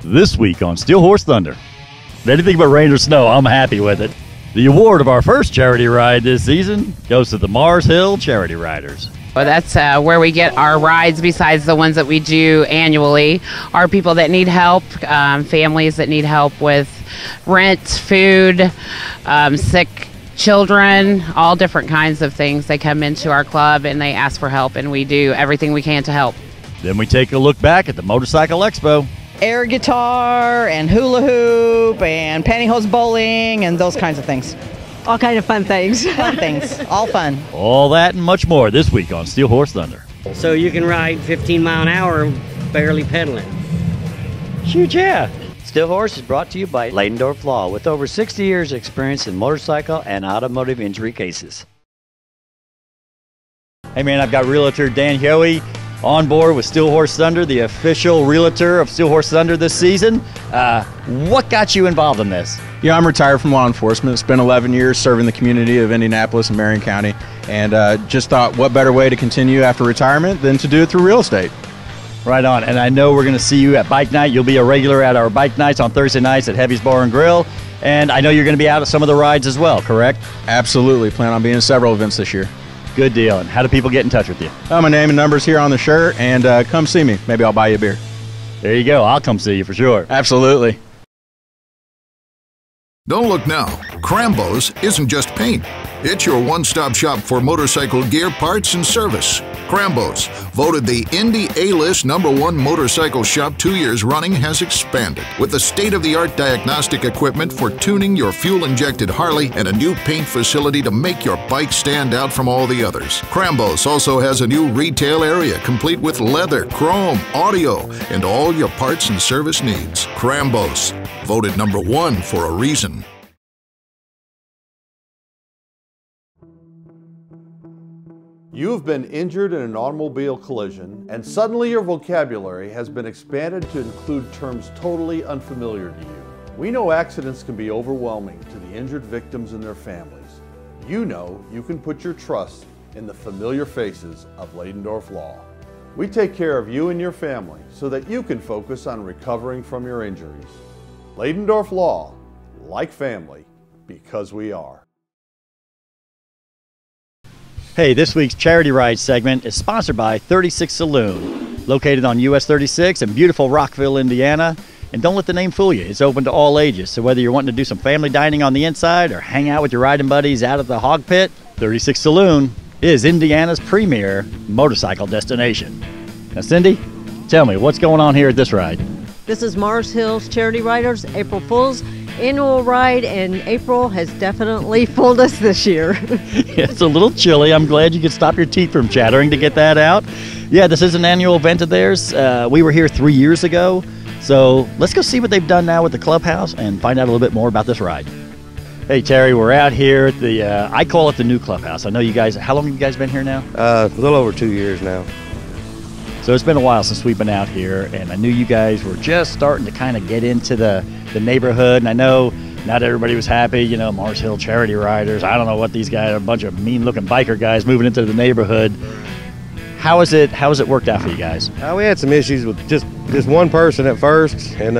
This week on Steel Horse Thunder. Anything but rain or snow, I'm happy with it. The award of our first charity ride this season goes to the Mars Hill Charity Riders. Well, that's where we get our rides besides the ones that we do annually. Are people that need help, families that need help with rent, food, sick children, all different kinds of things. They come into our club and they ask for help, and we do everything we can to help. Then we take a look back at the Motorcycle Expo. Air guitar and hula hoop and pantyhose bowling and those kinds of things. All kind of fun things. Fun things, all fun. All that and much more this week on Steel Horse Thunder. So you can ride 15 mile an hour barely pedaling. Shoot, yeah. Steel Horse is brought to you by Leidendorf Law, with over 60 years experience in motorcycle and automotive injury cases. Hey man, I've got Realtor Dan Hoey on board with Steel Horse Thunder, the official realtor of Steel Horse Thunder this season. What got you involved in this? Yeah, I'm retired from law enforcement. It's been 11 years serving the community of Indianapolis and Marion County, and just thought what better way to continue after retirement than to do it through real estate. Right on, and I know we're going to see you at Bike Night. You'll be a regular at our Bike Nights on Thursday nights at Heavy's Bar and Grill, and I know you're going to be out at some of the rides as well, correct? Absolutely. Plan on being at several events this year. Good deal. And how do people get in touch with you? My name and number's here on the shirt, and come see me. Maybe I'll buy you a beer. There you go. I'll come see you for sure. Absolutely. Don't look now. Crambo's isn't just paint. It's your one-stop shop for motorcycle gear, parts, and service. Crambo's, voted the Indy A-List #1 motorcycle shop 2 years running, has expanded with the state-of-the-art diagnostic equipment for tuning your fuel-injected Harley and a new paint facility to make your bike stand out from all the others. Crambo's also has a new retail area complete with leather, chrome, audio, and all your parts and service needs. Crambo's, voted #1 for a reason. You have been injured in an automobile collision, and suddenly your vocabulary has been expanded to include terms totally unfamiliar to you. We know accidents can be overwhelming to the injured victims and their families. You know you can put your trust in the familiar faces of Leidendorf Law. We take care of you and your family so that you can focus on recovering from your injuries. Leidendorf Law, like family, because we are. Hey, this week's Charity Ride segment is sponsored by 36 Saloon, located on US 36 in beautiful Rockville, Indiana. And don't let the name fool you, it's open to all ages. So whether you're wanting to do some family dining on the inside or hang out with your riding buddies out at the hog pit, 36 Saloon is Indiana's premier motorcycle destination. Now Cindy, tell me, what's going on here at this ride? This is Mars Hill's Charity Riders April Fool's annual ride, and April has definitely fooled us this year. It's a little chilly. I'm glad you could stop your teeth from chattering to get that out. Yeah, this is an annual event of theirs. We were here 3 years ago, so let's go see what they've done now with the clubhouse and find out a little bit more about this ride. Hey Terry, we're out here at the, I call it the new clubhouse. I know you guys, how long have you guys been here now? A little over 2 years now. So it's been a while since we've been out here, and I knew you guys were just starting to kind of get into the neighborhood, and I know not everybody was happy, you know, Mars Hill Charity Riders. I don't know what these guys are, a bunch of mean-looking biker guys moving into the neighborhood. How has it worked out for you guys? We had some issues with just one person at first, and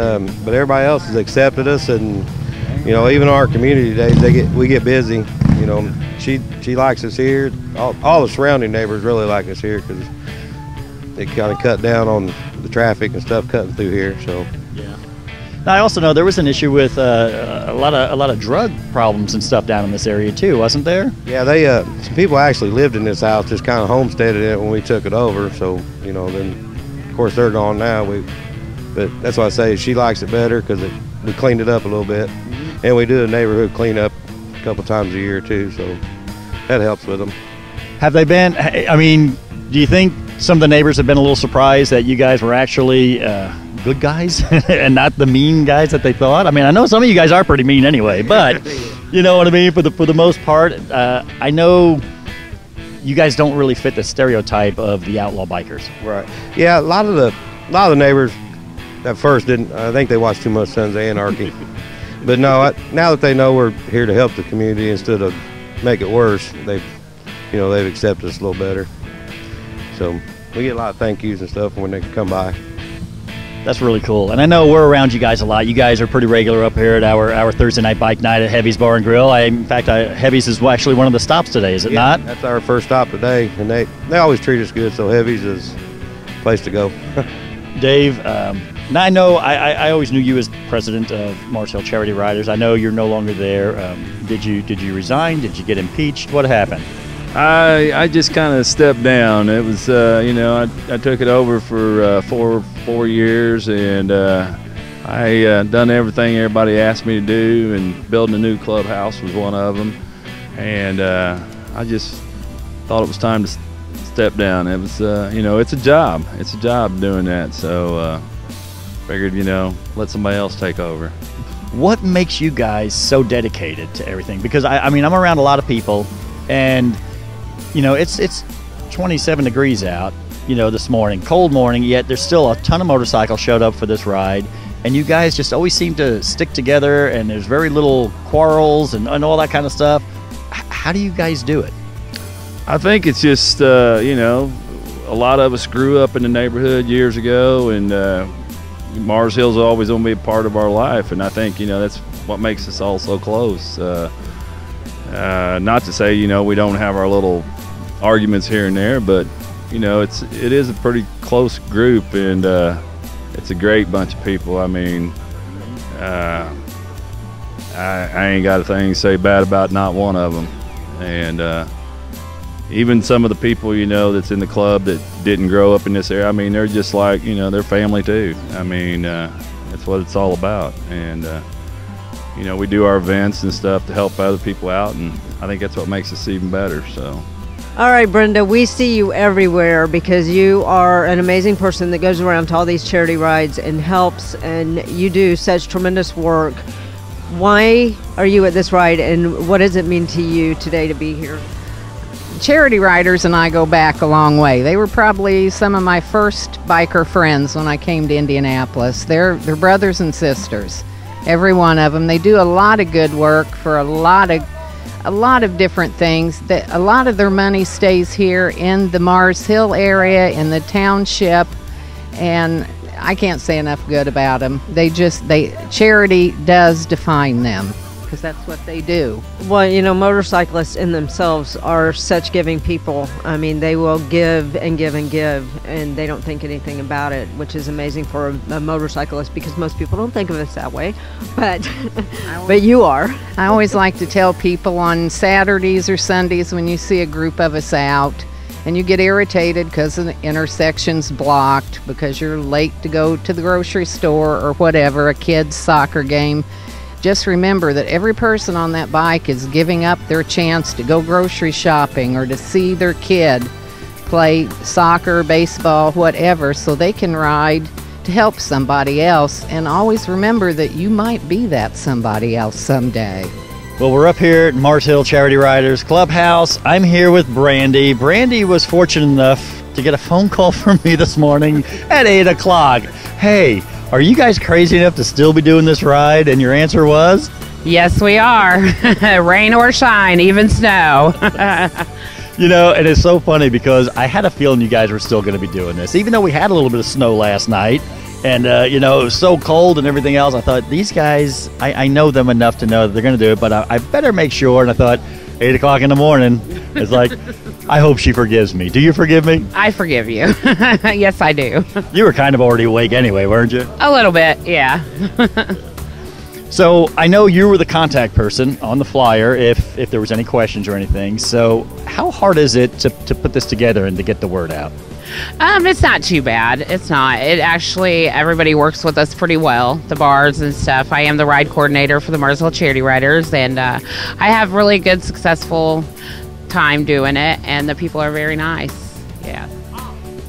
but everybody else has accepted us, and you know, even our community today, we get busy. You know, she likes us here. All the surrounding neighbors really like us here because it kind of cut down on the traffic and stuff cutting through here. So yeah. Now I also know there was an issue with a lot of drug problems and stuff down in this area too, wasn't there? Yeah, they some people actually lived in this house, just kind of homesteaded it when we took it over. So you know, then of course they're gone now. But that's why I say she likes it better because we cleaned it up a little bit, and we do a neighborhood cleanup a couple times a year too. So that helps with them. Have they been? I mean, do you think some of the neighbors have been a little surprised that you guys were actually good guys and not the mean guys that they thought? I mean, I know some of you guys are pretty mean anyway, but you know what I mean? For the most part, I know you guys don't really fit the stereotype of the outlaw bikers. Right. Yeah, a lot of the neighbors at first didn't. I think they watched too much Sons of Anarchy. But no, now that they know we're here to help the community instead of make it worse, they've accepted us a little better. So we get a lot of thank yous and stuff when they come by. That's really cool. And I know we're around you guys a lot. You guys are pretty regular up here at our Thursday night bike night at Heavy's Bar and Grill. In fact, Heavy's is actually one of the stops today, is it not? That's our first stop today, and they always treat us good, so Heavy's is the place to go. Dave, now I know I always knew you as president of Mars Hill Charity Riders. I know you're no longer there. Did you resign? Did you get impeached? What happened? I just kind of stepped down. It was, I took it over for 4 years, and I done everything everybody asked me to do, and building a new clubhouse was one of them. And I just thought it was time to step down. It was, it's a job. It's a job doing that. So figured, let somebody else take over. What makes you guys so dedicated to everything? Because I mean, I'm around a lot of people, and it's 27 degrees out, this morning, cold morning, yet there's still a ton of motorcycles showed up for this ride. And you guys just always seem to stick together, and there's very little quarrels and all that kind of stuff. How do you guys do it? I think it's just, a lot of us grew up in the neighborhood years ago, and Mars Hill's always going to be a part of our life. And I think, that's what makes us all so close. Not to say, we don't have our little arguments here and there, but it is a pretty close group, and it's a great bunch of people. I mean, I ain't got a thing to say bad about not one of them. And even some of the people that's in the club that didn't grow up in this area, I mean, they're just like, they're family too. I mean, that's what it's all about. And we do our events and stuff to help other people out, and I think that's what makes us even better. So. All right, Brenda, we see you everywhere because you are an amazing person that goes around to all these charity rides and helps, and you do such tremendous work. Why are you at this ride, and what does it mean to you today to be here? Charity Riders and I go back a long way. They were probably some of my first biker friends when I came to Indianapolis. They're brothers and sisters, every one of them. They do a lot of good work for a lot of different things. A lot of their money stays here in the Mars Hill area, in the township, and I can't say enough good about them. Charity does define them, because that's what they do. Well, motorcyclists in themselves are such giving people. I mean, they will give and give and give, and they don't think anything about it, which is amazing for a motorcyclist, because most people don't think of us that way, but but you are. I always like to tell people on Saturdays or Sundays when you see a group of us out and you get irritated because the intersection's blocked because you're late to go to the grocery store or whatever, a kid's soccer game, just remember that every person on that bike is giving up their chance to go grocery shopping or to see their kid play soccer, baseball, whatever, so they can ride to help somebody else. And always remember that you might be that somebody else someday. Well, we're up here at Mars Hill Charity Riders Clubhouse. I'm here with Brandy. Brandy was fortunate enough to get a phone call from me this morning at 8 o'clock. Hey, are you guys crazy enough to still be doing this ride? And your answer was? Yes, we are. Rain or shine, even snow. And it's so funny because I had a feeling you guys were still going to be doing this. Even though we had a little bit of snow last night, and, it was so cold and everything else, I thought, these guys, I know them enough to know that they're going to do it, but I better make sure. And I thought, 8 o'clock in the morning, it's like, I hope she forgives me. Do you forgive me? I forgive you. Yes, I do. You were kind of already awake anyway, weren't you? A little bit, yeah. So I know you were the contact person on the flyer if there was any questions or anything. So how hard is it to put this together and to get the word out? It's not too bad. It's not. It actually, everybody works with us pretty well, the bars and stuff. I am the ride coordinator for the Mars Hill Charity Riders, and I have really good, successful time doing it, and the people are very nice. Yeah.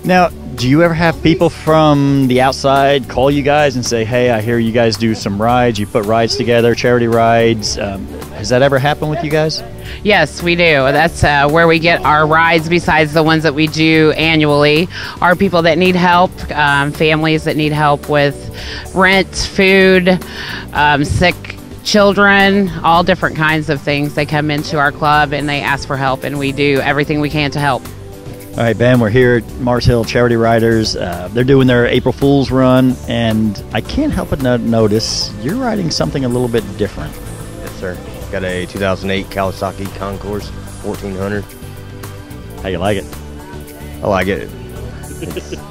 Now, do you ever have people from the outside call you guys and say, hey, I hear you guys do some rides, you put rides together, charity rides? Has that ever happened with you guys? Yes, we do. That's where we get our rides, besides the ones that we do annually, are people that need help, families that need help with rent, food, sick children, all different kinds of things. They come into our club and they ask for help, and we do everything we can to help. All right, Ben, we're here at Mars Hill Charity Riders. They're doing their April Fool's run, and I can't help but notice you're riding something a little bit different. Yes, sir. Got a 2008 Kawasaki Concourse 1400. How you like it? I like it.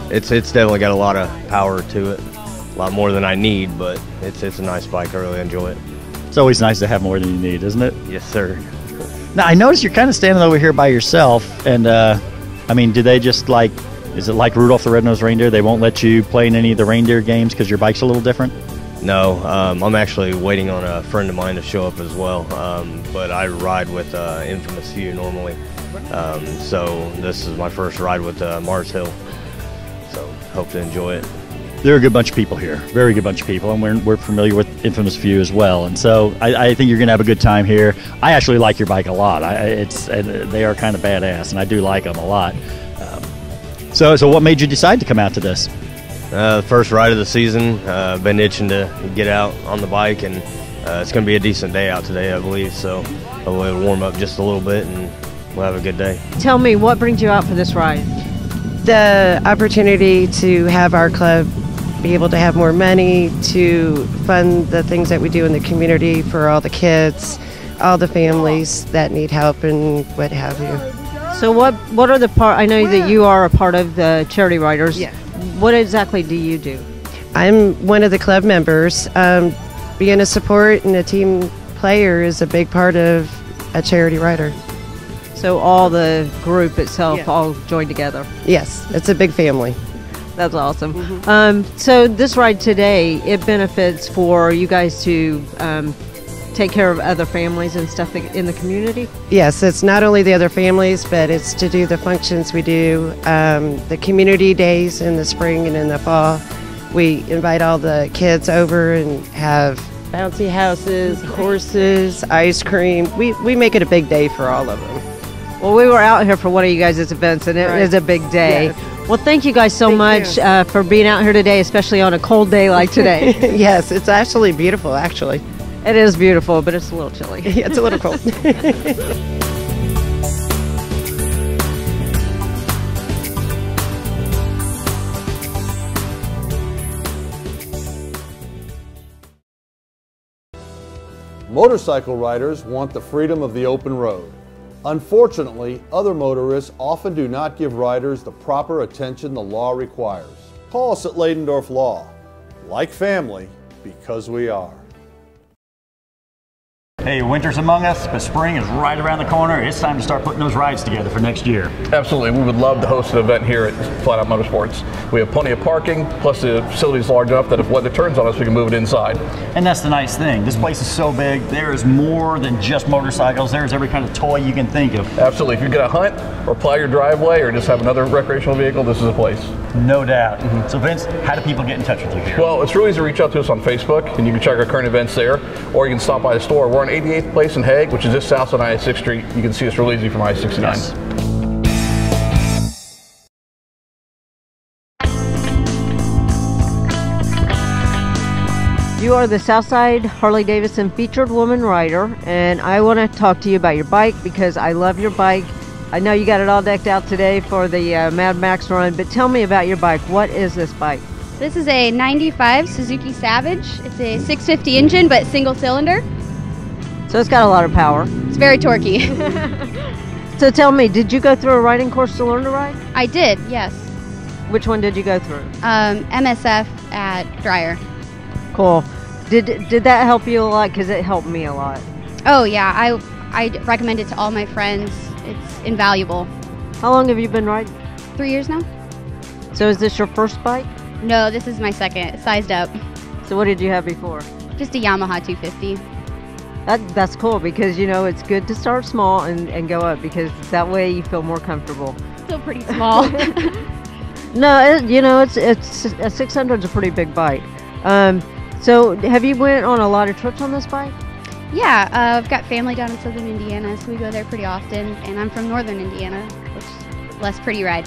It's definitely got a lot of power to it. A lot more than I need, but it's a nice bike. I really enjoy it. It's always nice to have more than you need, isn't it? Yes, sir. Now, I noticed you're kind of standing over here by yourself, and I mean, do they just is it like Rudolph the Red-Nosed Reindeer? They won't let you play in any of the reindeer games because your bike's a little different? No, I'm actually waiting on a friend of mine to show up as well, but I ride with Infamous Few normally, so this is my first ride with Mars Hill, so hope to enjoy it. They're a good bunch of people here, very good bunch of people, and we're familiar with Infamous Few as well, and so I think you're going to have a good time here. I actually like your bike a lot. They are kind of badass, and I do like them a lot. So what made you decide to come out to this? The first ride of the season. Been itching to get out on the bike, and it's going to be a decent day out today, I believe, so hopefully it'll warm up just a little bit, and we'll have a good day. Tell me, what brings you out for this ride? The opportunity to have our club be able to have more money to fund the things that we do in the community for all the kids, all the families that need help and what have you. So what are the I know that you are a part of the Charity Riders. Yeah. What exactly do you do? I'm one of the club members. Being a support and a team player is a big part of a charity rider. So all the group itself all join together? Yes, it's a big family. That's awesome. So this ride today, it benefits for you guys to take care of other families and stuff in the community? Yes, it's not only the other families, but it's to do the functions we do, the community days in the spring and in the fall. We invite all the kids over and have bouncy houses, horses, ice cream. We make it a big day for all of them. Well, we were out here for one of you guys' events, and it is a big day. Yes. Well, thank you guys so much for being out here today, especially on a cold day like today. Yes, it's actually beautiful, actually. It is beautiful, but it's a little chilly. Yeah, it's a little cold. Motorcycle riders want the freedom of the open road. Unfortunately, other motorists often do not give riders the proper attention the law requires. Call us at Leidendorf Law. Like family, because we are. Hey, winter's among us, but spring is right around the corner. It's time to start putting those rides together for next year. Absolutely. We would love to host an event here at Flat Out Motorsports. We have plenty of parking, plus the facility is large enough that if weather turns on us, we can move it inside. And that's the nice thing. This place is so big, there is more than just motorcycles. There's every kind of toy you can think of. Absolutely. If you're going to hunt or plow your driveway or just have another recreational vehicle, this is a place. No doubt. So Vince, how do people get in touch with you here? Well, it's really easy to reach out to us on Facebook, and you can check our current events there, or you can stop by the store. We're on 88th Place in Hague, which is just south on I-6 Street. You can see us real easy from I-69. Yes. You are the Southside Harley-Davidson featured woman rider, and I want to talk to you about your bike because I love your bike. I know you got it all decked out today for the Mad Max run, but tell me about your bike. What is this bike? This is a 95 Suzuki Savage. It's a 650 engine, but single cylinder. So it's got a lot of power. It's very torquey. So tell me, did you go through a riding course to learn to ride? I did, yes. Which one did you go through? MSF at Dreyer. Cool. Did that help you a lot? Because it helped me a lot. Oh yeah, I recommend it to all my friends. It's invaluable. How long have you been riding? 3 years now. So is this your first bike? No, this is my second, sized up. So what did you have before? Just a Yamaha 250. That's cool because, you know, it's good to start small and go up because that way you feel more comfortable. Still pretty small. No, you know, it's a 600 is a pretty big bike. So have you went on a lot of trips on this bike? Yeah, I've got family down in southern Indiana, so we go there pretty often. And I'm from northern Indiana, which is less pretty ride.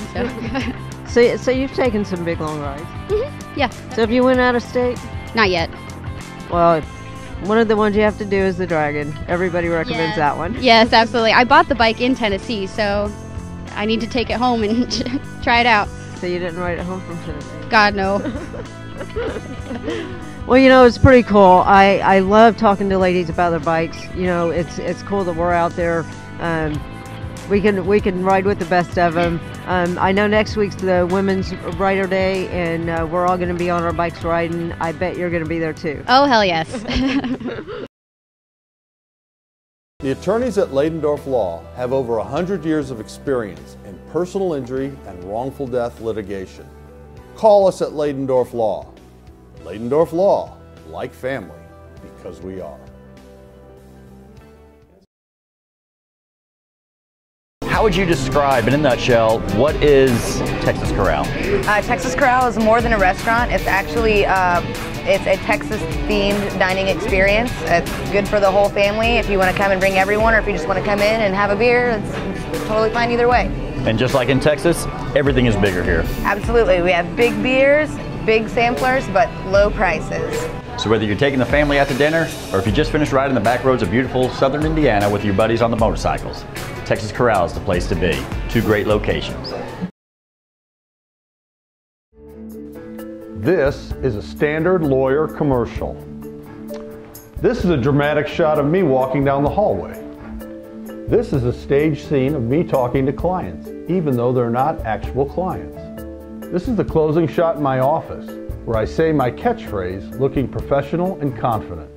So you've taken some big long rides? Mm-hmm. Yeah. So have you went out of state? Not yet. Well, one of the ones you have to do is the Dragon. Everybody recommends that one. Yes, absolutely. I bought the bike in Tennessee, so I need to take it home and try it out. So you didn't ride it home from Tennessee? God, no. Well, you know, it's pretty cool. I love talking to ladies about their bikes. You know, it's cool that we're out there. We can ride with the best of them. I know next week's the Women's Rider Day, and we're all going to be on our bikes riding. I bet you're going to be there too. Oh, hell yes. The attorneys at Leidendorf Law have over 100 years of experience in personal injury and wrongful death litigation. Call us at Leidendorf Law. Leidendorf Law, like family, because we are. How would you describe, in a nutshell, what is Texas Corral? Texas Corral is more than a restaurant. It's actually it's a Texas-themed dining experience. It's good for the whole family if you want to come and bring everyone, or if you just want to come in and have a beer. It's totally fine either way. And just like in Texas, everything is bigger here. Absolutely. We have big beers, big samplers, but low prices. So whether you're taking the family out to dinner, or if you just finished riding the back roads of beautiful southern Indiana with your buddies on the motorcycles, Texas Corral is the place to be. 2 great locations. This is a standard lawyer commercial. This is a dramatic shot of me walking down the hallway. This is a stage scene of me talking to clients, even though they're not actual clients. This is the closing shot in my office, where I say my catchphrase, looking professional and confident.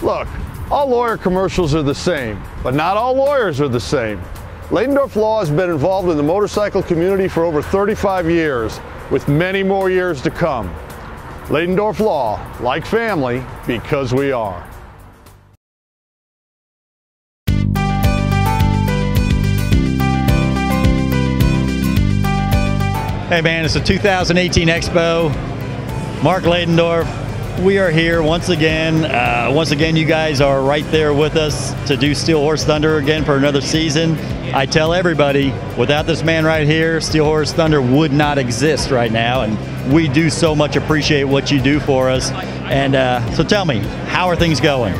Look, all lawyer commercials are the same, but not all lawyers are the same. Leidendorf Law has been involved in the motorcycle community for over 35 years, with many more years to come. Leidendorf Law, like family, because we are. Hey man, it's the 2018 Expo. Mark Leidendorf, we are here once again. Once again, you guys are right there with us to do Steel Horse Thunder again for another season. I tell everybody, without this man right here, Steel Horse Thunder would not exist right now, and we do so much appreciate what you do for us. And so tell me, how are things going?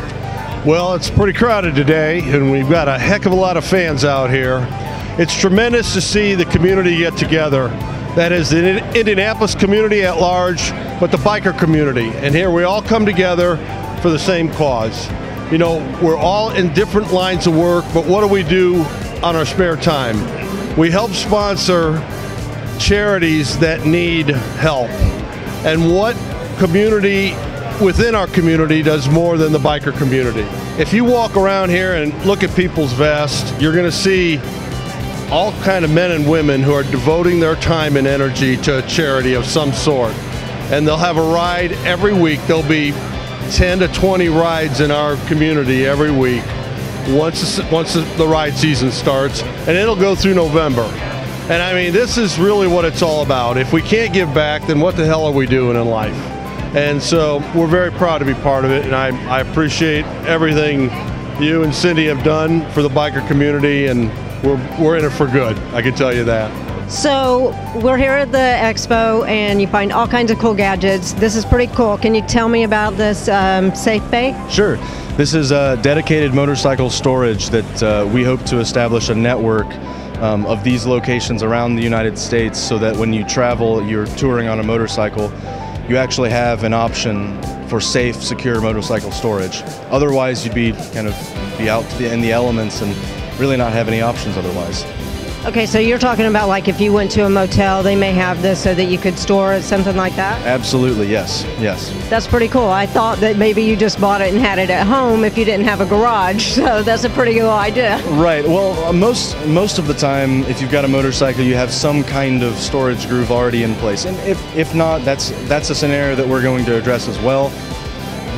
Well, it's pretty crowded today, and we've got a heck of a lot of fans out here. It's tremendous to see the community get together. That is the Indianapolis community at large, but the biker community. And here we all come together for the same cause. You know, we're all in different lines of work, but what do we do on our spare time? We help sponsor charities that need help. And what community within our community does more than the biker community? If you walk around here and look at people's vests, you're going to see all kind of men and women who are devoting their time and energy to a charity of some sort. And they'll have a ride every week. There'll be 10 to 20 rides in our community every week once the ride season starts, and it'll go through November. And I mean, this is really what it's all about. If we can't give back, then what the hell are we doing in life? And so we're very proud to be part of it, and I appreciate everything you and Cindy have done for the biker community, and we're in it for good, I can tell you that. So we're here at the expo, and you find all kinds of cool gadgets. This is pretty cool. Can you tell me about this safe bay? Sure. This is a dedicated motorcycle storage that we hope to establish a network of these locations around the United States, so that when you travel, you're touring on a motorcycle, you actually have an option for safe, secure motorcycle storage. Otherwise, you'd be out in the elements and really not have any options otherwise. Okay, so you're talking about like if you went to a motel, they may have this so that you could store it, something like that? Absolutely, yes, yes. That's pretty cool. I thought that maybe you just bought it and had it at home if you didn't have a garage, so that's a pretty cool idea. Right, well, most of the time, if you've got a motorcycle, you have some kind of storage groove already in place. And if not, that's a scenario that we're going to address as well.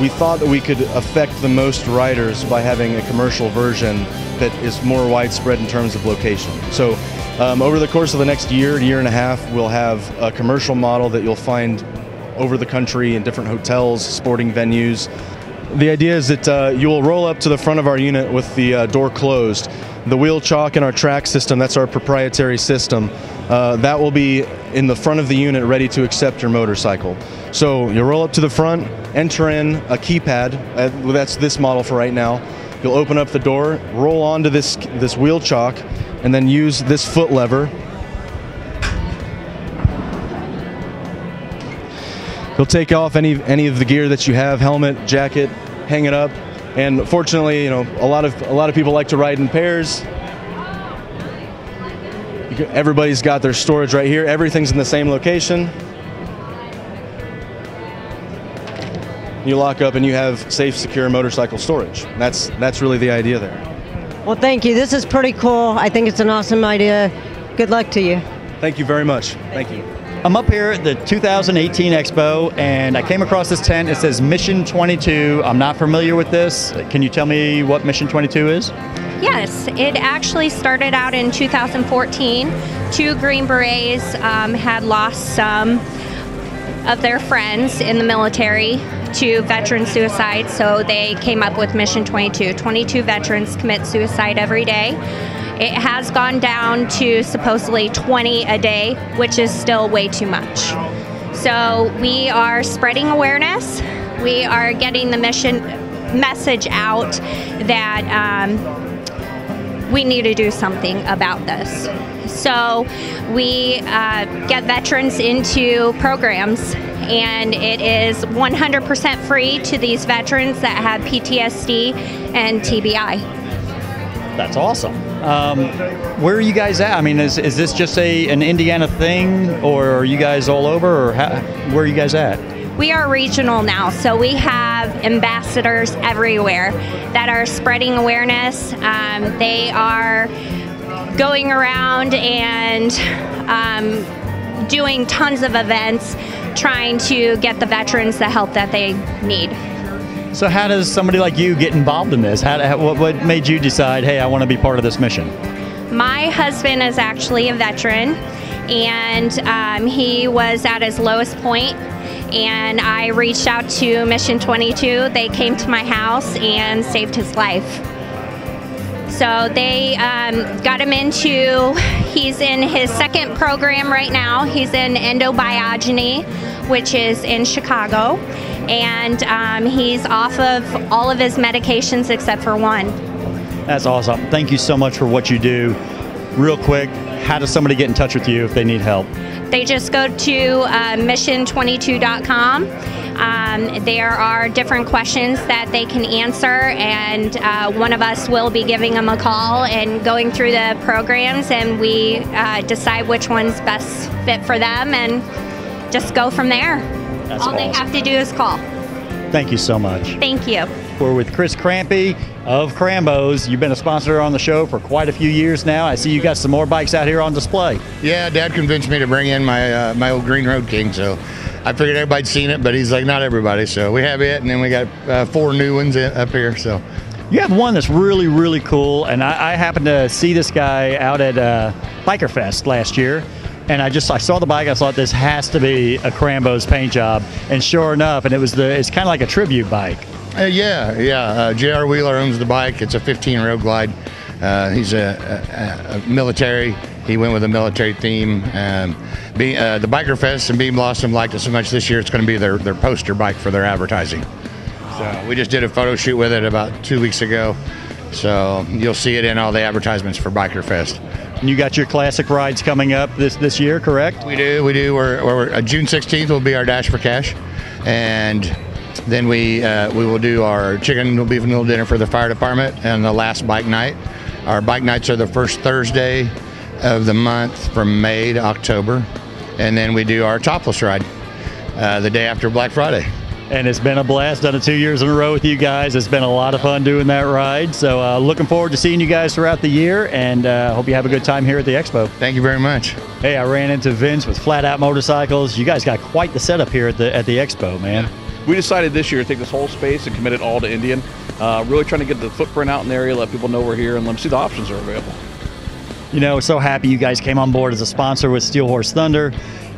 We thought that we could affect the most riders by having a commercial version that is more widespread in terms of location. So over the course of the next year and a half, we'll have a commercial model that you'll find over the country in different hotels, sporting venues. The idea is that you'll roll up to the front of our unit with the door closed. The wheel chalk in our track system, that's our proprietary system, that will be in the front of the unit ready to accept your motorcycle. So you'll roll up to the front, enter in a keypad, that's this model for right now. You'll open up the door, roll onto this wheel chalk, and then use this foot lever. You'll take off any of the gear that you have, helmet, jacket, hang it up. And fortunately, you know, a lot of people like to ride in pairs. Everybody's got their storage right here. Everything's in the same location. You lock up and you have safe, secure motorcycle storage. That's really the idea there. Well, thank you. This is pretty cool. I think it's an awesome idea. Good luck to you. Thank you very much. Thank you. I'm up here at the 2018 Expo, and I came across this tent. It says Mission 22. I'm not familiar with this. Can you tell me what Mission 22 is? Yes, it actually started out in 2014. 2 Green Berets had lost some of their friends in the military to veteran suicide, so they came up with Mission 22. 22 veterans commit suicide every day. It has gone down to supposedly 20 a day, which is still way too much. So we are spreading awareness. We are getting the message out that we need to do something about this. So we get veterans into programs, and it is 100% free to these veterans that have PTSD and TBI. That's awesome. Where are you guys at? I mean, is this just an Indiana thing, or are you guys all over, or where are you guys at? We are regional now, so we have ambassadors everywhere that are spreading awareness. They are going around and doing tons of events, trying to get the veterans the help that they need. So how does somebody like you get involved in this? What made you decide, hey, I want to be part of this mission? My husband is actually a veteran, and he was at his lowest point, and I reached out to Mission 22. They came to my house and saved his life. So they got him he's in his 2nd program right now. He's in endobiogeny, which is in Chicago. And he's off of all of his medications except for one. That's awesome. Thank you so much for what you do. Real quick, how does somebody get in touch with you if they need help? They just go to mission22.com. There are different questions that they can answer, and one of us will be giving them a call and going through the programs, and we decide which one's best fit for them and just go from there. That's All awesome. they have to do is call. Thank you so much. Thank you. We're with Chris Crampy of Crambos. You've been a sponsor on the show for quite a few years now. I see you got some more bikes out here on display. Yeah, Dad convinced me to bring in my my old Green Road King, so I figured everybody'd seen it, but he's like, not everybody. So we have it, and then we got 4 new ones up here. So you have one that's really, really cool, and I happened to see this guy out at Biker Fest last year. And I saw the bike. I thought this has to be a Crambos paint job, and sure enough, and it's kind of like a tribute bike. Yeah. J.R. Wheeler owns the bike. It's a 15 Road Glide. He's a military. He went with a military theme. The Biker Fest and Beam Blossom liked it so much this year. It's going to be their poster bike for their advertising. So we just did a photo shoot with it about 2 weeks ago. So you'll see it in all the advertisements for Biker Fest. And you got your classic rides coming up this year, correct? We do. We're June 16th will be our Dash for Cash, and then we will do our chicken beef noodle dinner for the fire department, and the last bike night. Our bike nights are the first Thursday of the month from May to October, and then we do our topless ride the day after Black Friday. And it's been a blast. Done it 2 years in a row with you guys. It's been a lot of fun doing that ride. So looking forward to seeing you guys throughout the year, and hope you have a good time here at the Expo. Thank you very much. Hey, I ran into Vince with Flat Out Motorcycles. You guys got quite the setup here at the Expo, man. We decided this year to take this whole space and commit it all to Indian. Really trying to get the footprint out in the area, let people know we're here, and let them see the options that are available. You know, so happy you guys came on board as a sponsor with Steel Horse Thunder,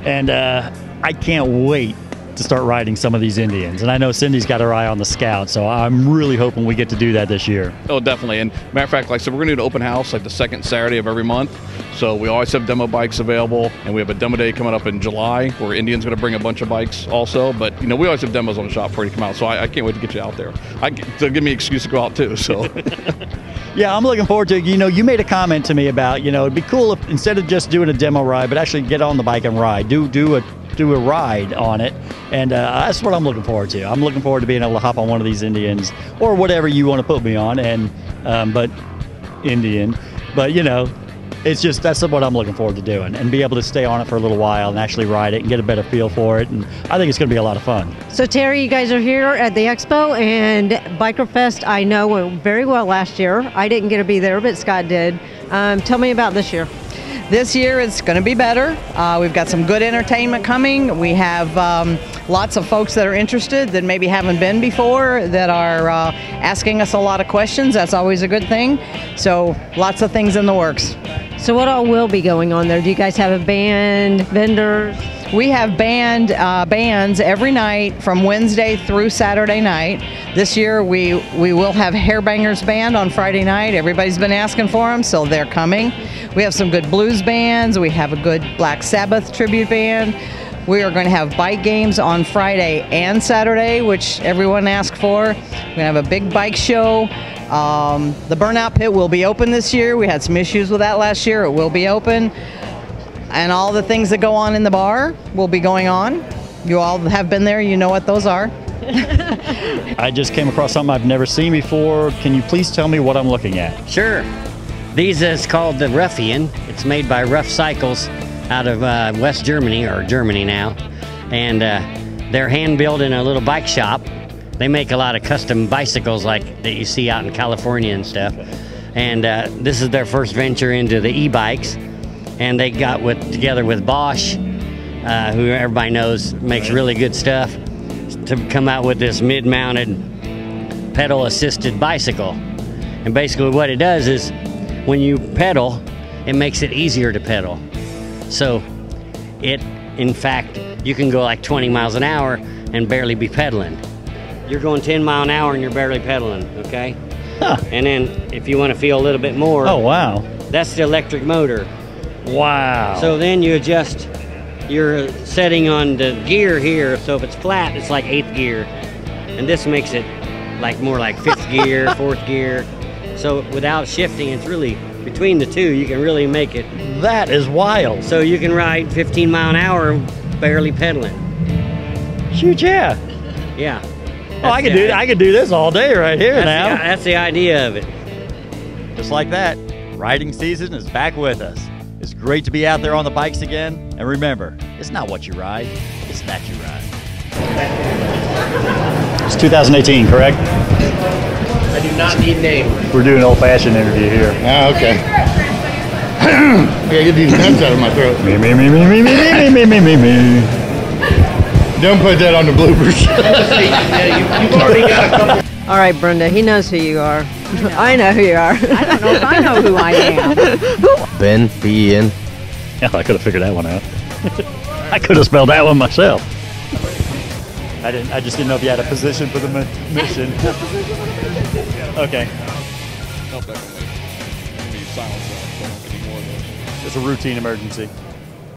and I can't wait to start riding some of these Indians. And I know Cindy's got her eye on the Scout, so I'm really hoping we get to do that this year. Oh, definitely. And matter of fact, like I said, we're going to do an open house like the 2nd Saturday of every month. So we always have demo bikes available, and we have a demo day coming up in July where Indian's going to bring a bunch of bikes also. But, you know, we always have demos on the shop before you come out, so I can't wait to get you out there. To give me an excuse to go out too. So Yeah, I'm looking forward to it. You know, you made a comment to me about, it'd be cool if instead of just doing a demo ride, but actually get on the bike and ride. Do a ride on it, and that's what I'm looking forward to. I'm looking forward to being able to hop on one of these Indians or whatever you want to put me on, and but it's just that's what I'm looking forward to doing, and be able to stay on it for a little while and actually ride it and get a better feel for it. And I think it's going to be a lot of fun. So Terry, you guys are here at the expo, and Biker Fest I know went very well last year. I didn't get to be there, but Scott did. Tell me about this year. This year it's going to be better. We've got some good entertainment coming. We have lots of folks that are interested that maybe haven't been before that are asking us a lot of questions. That's always a good thing. So lots of things in the works. So what all will be going on there? Do you guys have a band, vendors? We have bands every night from Wednesday through Saturday night. This year we will have Hairbangers Band on Friday night. Everybody's been asking for them, so they're coming. We have some good blues bands. We have a good Black Sabbath tribute band. We are going to have bike games on Friday and Saturday, which everyone asked for. We're going to have a big bike show. The Burnout Pit will be open this year. We had some issues with that last year. It will be open. And all the things that go on in the bar will be going on. You all have been there. You know what those are. I just came across something I've never seen before. Can you please tell me what I'm looking at? Sure. These is called the Ruffian. It's made by Rough Cycles out of West Germany, or Germany now. And they're hand built in a little bike shop. They make a lot of custom bicycles like that you see out in California and stuff. And this is their first venture into the e-bikes. And they got together with Bosch, who everybody knows makes really good stuff, to come out with this mid-mounted pedal-assisted bicycle. And basically what it does is when you pedal, it makes it easier to pedal. So in fact, you can go like 20 miles an hour and barely be pedaling. You're going 10 miles an hour and you're barely pedaling, okay? Huh. And then if you want to feel a little bit more, oh wow, that's the electric motor. Wow. So then you adjust your setting on the gear here. So if it's flat, it's like 8th gear. And this makes it like more like 5th gear, 4th gear. So without shifting, it's really between the two, you can really make it. That is wild. So you can ride 15 miles an hour barely pedaling. Shoot, yeah. Yeah. Oh, I could do this all day right here now. That's the idea of it. Just like that, riding season is back with us. It's great to be out there on the bikes again. And remember, it's not what you ride, it's that you ride. It's 2018, correct? I do not need name. We're doing an old-fashioned interview here. Ah, okay. I gotta get these nuts out of my throat. Me. Don't put that on the bloopers. You've already got a couple. All right, Brenda, he knows who you are. I know who you are. I don't know if I know who I am. Ben, B-E-N. Yeah, I could have figured that one out. I could have spelled that one myself. I just didn't know if you had a position for the mission. Okay. No, definitely. Be silent, so don't get any more of those. It's a routine emergency.